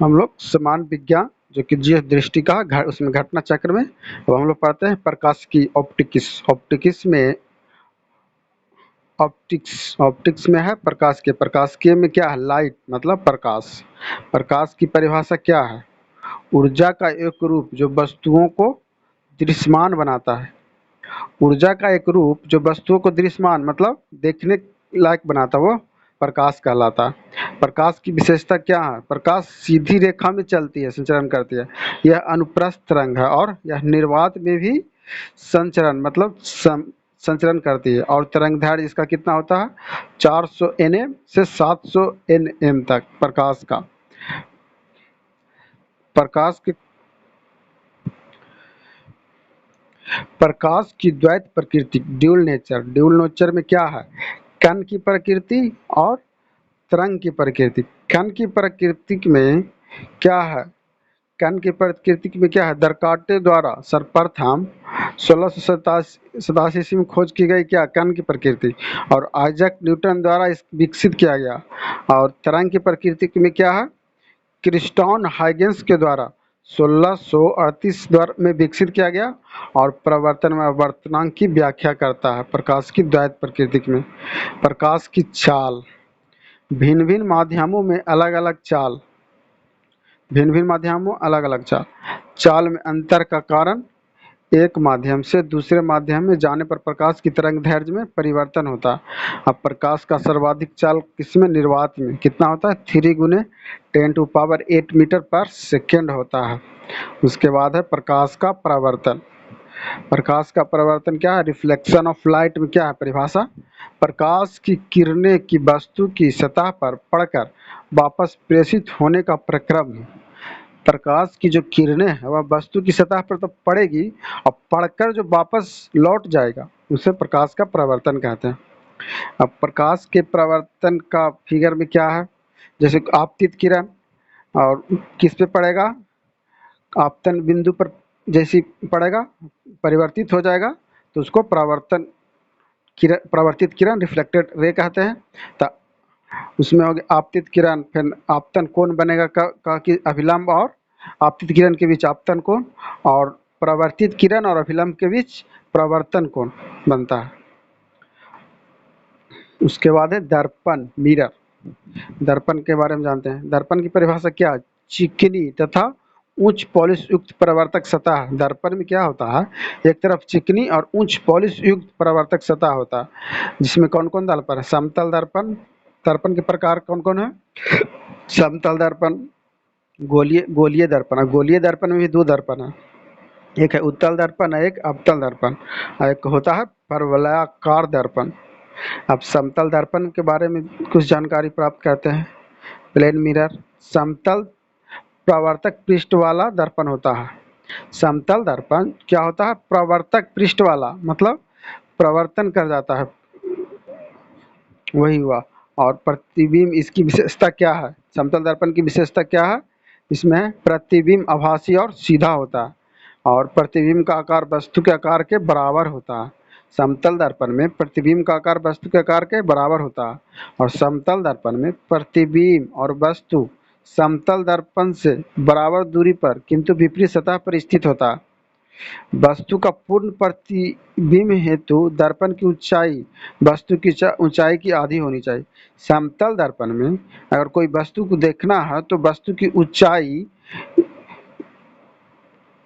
हम लोग समान विज्ञान जो कि जीव दृष्टि का उसमें घटना चक्र में अब हम लोग पढ़ते हैं प्रकाश की ऑप्टिक्स में ऑप्टिक्स में है प्रकाश के में क्या है लाइट मतलब प्रकाश की परिभाषा क्या है ऊर्जा का एक रूप जो वस्तुओं को दृश्यमान बनाता है ऊर्जा का एक रूप जो वस्तुओं को दृश्यमान मतलब देखने लायक बनाता है वो प्रकाश कहलाता है प्रकाश की विशेषता क्या है प्रकाश सीधी रेखा में चलती है संचरण करती है यह अनुप्रस्थ तरंग है और यह निर्वात में भी संचरण मतलब संचरण करती है और तरंगदैर्घ्य इसका कितना होता है 400 nm से 700 nm तक प्रकाश के प्रकाश की द्वैत प्रकृति ड्यूल नेचर में क्या है कण की प्रकृति और तरंग की प्रकृति कण की प्रकृति में क्या है कण की प्रकृति में क्या है दरकाटे द्वारा सर्वप्रथम 1687 ईस्वी में खोज की गई क्या कण की प्रकृति और आइजैक न्यूटन द्वारा इस विकसित किया गया और तरंग की प्रकृति में क्या है क्रिस्टॉन हाइगेंस के द्वारा 1638 द्वारा में विकसित किया गया और प्रवर्तन में वर्तनांक की व्याख्या करता है प्रकाश की द्वैत प्रकृति में प्रकाश की चाल भिन्न भिन्न माध्यमों में अलग अलग चाल चाल में अंतर का कारण एक माध्यम से दूसरे माध्यम में जाने पर प्रकाश की तरंगदैर्घ्य में परिवर्तन होता है अब प्रकाश का सर्वाधिक चाल किसमें निर्वात में कितना होता है 3 × 10⁸ मीटर पर सेकेंड होता है उसके बाद है प्रकाश का परावर्तन क्या है रिफ्लेक्शन ऑफ लाइट में क्या है परिभाषा प्रकाश की किरणें की वस्तु की सतह पर पड़कर वापस प्रेषित होने का प्रक्रम है प्रकाश की जो किरणें हैं वह वस्तु की सतह पर तो पड़ेगी और पड़कर जो वापस लौट जाएगा उसे प्रकाश का परावर्तन कहते हैं अब प्रकाश के परावर्तन का फिगर में क्या है जैसे आपतित किरण और किस पे पड़ेगा आपतन बिंदु पर जैसी पड़ेगा परिवर्तित हो जाएगा तो उसको परावर्तित किरण रिफ्लेक्टेड रे कहते हैं तो उसमें हो गया आपतित किरण फिर आपतन कोण बनेगा का कि अभिलंब और आपतित किरण के बीच आपतन कोण और परावर्तित किरण और अभिलंब के बीच परावर्तन कोण बनता है उसके बाद है दर्पण मिरर दर्पण के बारे में जानते हैं दर्पण की परिभाषा क्या है चिकनी तथा उच्च पॉलिश युक्त परावर्तक सतह दर्पण में क्या होता है एक तरफ चिकनी और उच्च पॉलिश युक्त परावर्तक सतह होता है जिसमें कौन कौन दर्पण है समतल दर्पण के प्रकार कौन कौन है समतल दर्पण गोलीय दर्पण में भी 2 दर्पण है एक है उत्तल दर्पण है एक अवतल दर्पण एक होता है परवलयाकार दर्पण अब समतल दर्पण के बारे में कुछ जानकारी प्राप्त करते हैं प्लेन मिरर समतल प्रवर्तक पृष्ठ वाला दर्पण होता है समतल दर्पण क्या होता है प्रवर्तक पृष्ठ वाला मतलब प्रवर्तन कर जाता है वही हुआ और प्रतिबिंब इसकी विशेषता क्या है समतल दर्पण की विशेषता क्या है इसमें प्रतिबिंब आभासी और सीधा होता है और प्रतिबिंब का आकार वस्तु के आकार के बराबर होता है समतल दर्पण में प्रतिबिंब का आकार वस्तु के आकार के बराबर होता है और समतल दर्पण में प्रतिबिंब और वस्तु समतल दर्पण से बराबर दूरी पर किंतु विपरीत सतह पर स्थित होता है वस्तु का पूर्ण प्रतिबिंब हेतु दर्पण की ऊंचाई वस्तु की ऊंचाई की आधी होनी चाहिए समतल दर्पण में अगर कोई वस्तु को देखना है तो वस्तु की ऊंचाई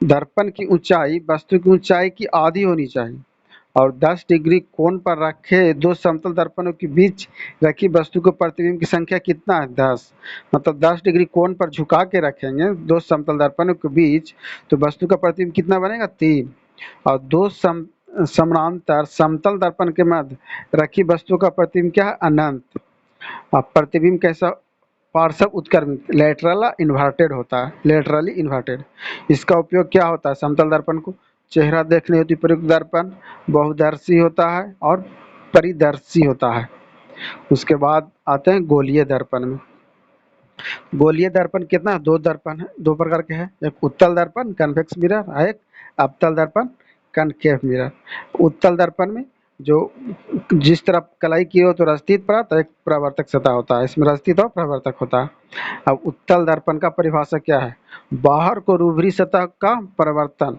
दर्पण की ऊंचाई वस्तु की ऊंचाई की आधी होनी चाहिए और 10 डिग्री कोण पर रखे 2 समतल दर्पणों के बीच रखी वस्तु को प्रतिबिंब की संख्या कितना है 10 मतलब 10 डिग्री कोण पर झुका के रखेंगे 2 समतल दर्पणों के बीच तो वस्तु का प्रतिबिंब कितना बनेगा 3 और 2 समानांतर समतल दर्पण के मध्य रखी वस्तु का प्रतिबिंब क्या है अनंत। अब प्रतिबिंब कैसा पार्श्व उत्क्रमित लेटरल इन्वर्टेड होता है लेटरली इन्वर्टेड इसका उपयोग क्या होता है समतल दर्पण को चेहरा देखने हेतु प्रयुक्त दर्पण बहुदर्शी होता है और परिदर्शी होता है। उसके बाद आते हैं गोलीय दर्पण में गोलीय दर्पण कितना 2 दर्पण है 2 प्रकार के हैं एक उत्तल दर्पण कन्वेक्स मिरर एक अवतल दर्पण कनकेव मिरर उत्तल दर्पण में जो जिस तरफ कलाई की हो तो रस्तित परा तो एक परावर्तक सतह होता है, इसमें रस्तित और परावर्तक होता है। अब उत्तल दर्पण का परिभाषा क्या है? बाहर को रूभरी सतह का परावर्तन,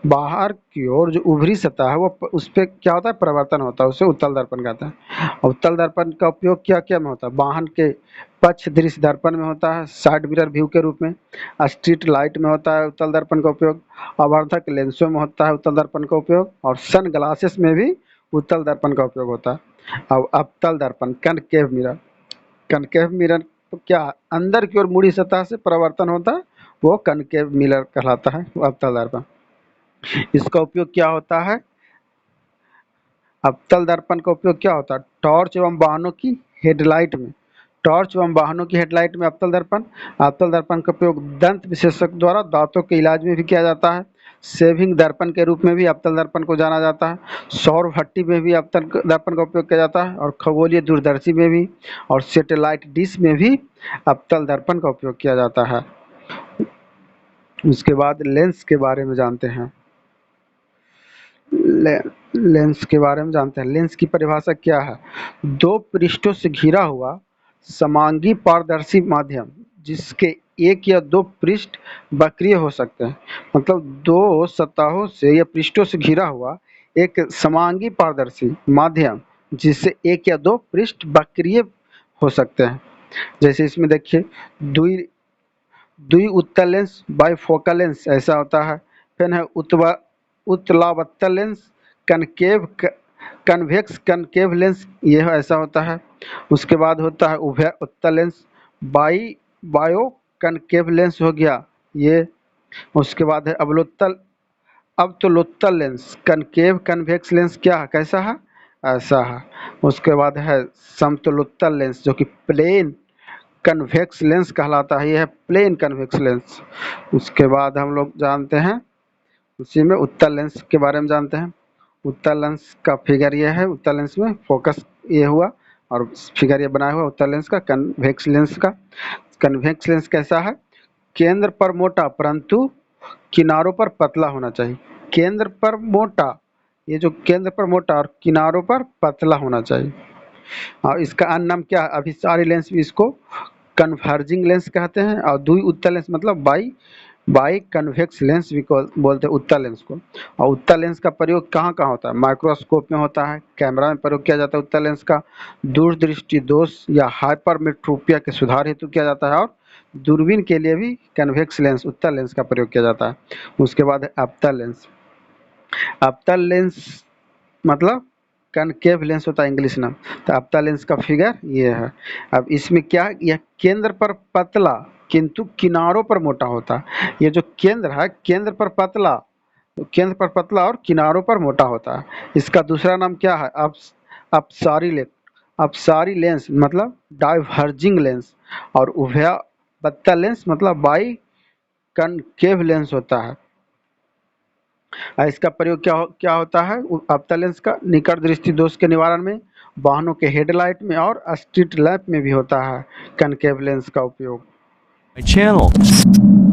बाहर की ओर जो उभरी सतह है वो उस पे क्या होता है? परावर्तन होता है, उसे उत्तल दर्पण कहते हैं। और उत्तल दर्पण का उपयोग क्या क्या में होता है? वाहन के पक्ष दृश्य दर्पण में होता है, साइड मिरर व्यू के रूप में, स्ट्रीट लाइट में होता है उत्तल दर्पण का उपयोग, आवर्धक लेंसों में होता है उत्तल दर्पण का उपयोग, और सन ग्लासेस में भी उत्तल दर्पण का उपयोग होता है। अब अवतल दर्पण, कनकेव मिरर, कनकेव मिरर क्या अंदर की ओर मुड़ी सतह से परावर्तन होता है, वो कनकेव मिरर कहलाता है अवतल दर्पण। इसका उपयोग क्या होता है? अवतल दर्पण का उपयोग क्या होता है? टॉर्च एवं वाहनों की हेडलाइट में, टॉर्च एवं वाहनों की हेडलाइट में अवतल दर्पण। अवतल दर्पण का उपयोग दंत विशेषज्ञ द्वारा दांतों के इलाज में भी किया जाता है। सेविंग दर्पण के रूप में भी अवतल दर्पण को जाना जाता है। सौर भट्टी में भी अवतल दर्पण का उपयोग किया जाता है, और खगोलीय दूरदर्शी में भी, और सैटेलाइट डिश में भी अवतल दर्पण का उपयोग किया जाता है। उसके बाद लेंस के बारे में जानते हैं। लेंस के बारे में जानते हैं। लेंस की परिभाषा क्या है? दो पृष्ठों से घिरा हुआ समांगी पारदर्शी माध्यम जिसके एक या दो पृष्ठ वक्रीय हो सकते हैं, मतलब दो सतहों से या पृष्ठों से घिरा हुआ एक समांगी पारदर्शी माध्यम जिससे एक या दो पृष्ठ वक्रीय हो सकते हैं। जैसे इसमें देखिए, द्वि द्वि उत्तल लेंस, बाइफोकल लेंस ऐसा होता है। फिर है उत्तलावत्तल lens, concave convex concave lens, ये ऐसा होता है। उसके बाद होता है उभय उत्तल लेंस, बायो कनकेव लेंस हो गया ये। उसके बाद है अवतलोत्तल लेंस, कनकेव कन्वेक्स लेंस क्या है, कैसा है? ऐसा है। उसके बाद है समतलोत्तल लेंस जो कि प्लेन कन्वेक्स लेंस कहलाता है, यह है प्लेन कन्वेक्स लेंस। उसके बाद हम लोग जानते हैं उसी में उत्तल लेंस के बारे में जानते हैं। उत्तल लेंस का फिगर ये है, उत्तल लेंस में फोकस ये हुआ और फिगर ये बनाया हुआ उत्तल लेंस का। कन्वेक्स लेंस का, कन्वेक्स लेंस कैसा है? केंद्र पर मोटा परंतु किनारों पर पतला होना चाहिए। केंद्र पर मोटा, ये जो केंद्र पर मोटा और किनारों पर पतला होना चाहिए। और इसका अन्य नाम क्या है? अभिसारी लेंस भी इसको कन्वर्जिंग लेंस कहते हैं, और द्वि उत्तल लेंस मतलब बाई कन्वेक्स लेंस भी बोलते हैं उत्तल लेंस को। और उत्तल लेंस का प्रयोग कहाँ कहाँ होता है? माइक्रोस्कोप में होता है, कैमरा में प्रयोग किया जाता है उत्तल लेंस का, दूरदृष्टि दोष या हाइपरमेट्रोपिया के सुधार हेतु किया जाता है, और दूरबीन के लिए भी कन्वेक्स लेंस उत्तल लेंस का प्रयोग किया जाता है। उसके बाद है अवतल लेंस। अवतल लेंस मतलब कनकेव लेंस होता है इंग्लिश नाम। तो अवतल लेंस का फिगर ये है। अब इसमें क्या, यह केंद्र पर पतला किंतु किनारों पर मोटा होता है। ये जो केंद्र है, केंद्र पर पतला, केंद्र पर पतला और किनारों पर मोटा होता है। इसका दूसरा नाम क्या है? अपसारी लेंस। अपसारी लेंस मतलब डाइवर्जिंग लेंस, और उभयबत्तल लेंस मतलब बाई कनकेव लेंस होता है। इसका प्रयोग क्या होता है? अवतल लेंस का निकट दृष्टि दोष के निवारण में, वाहनों के हेडलाइट में और स्ट्रीट लैंप में भी होता है कनकेव लेंस का उपयोग। My channel.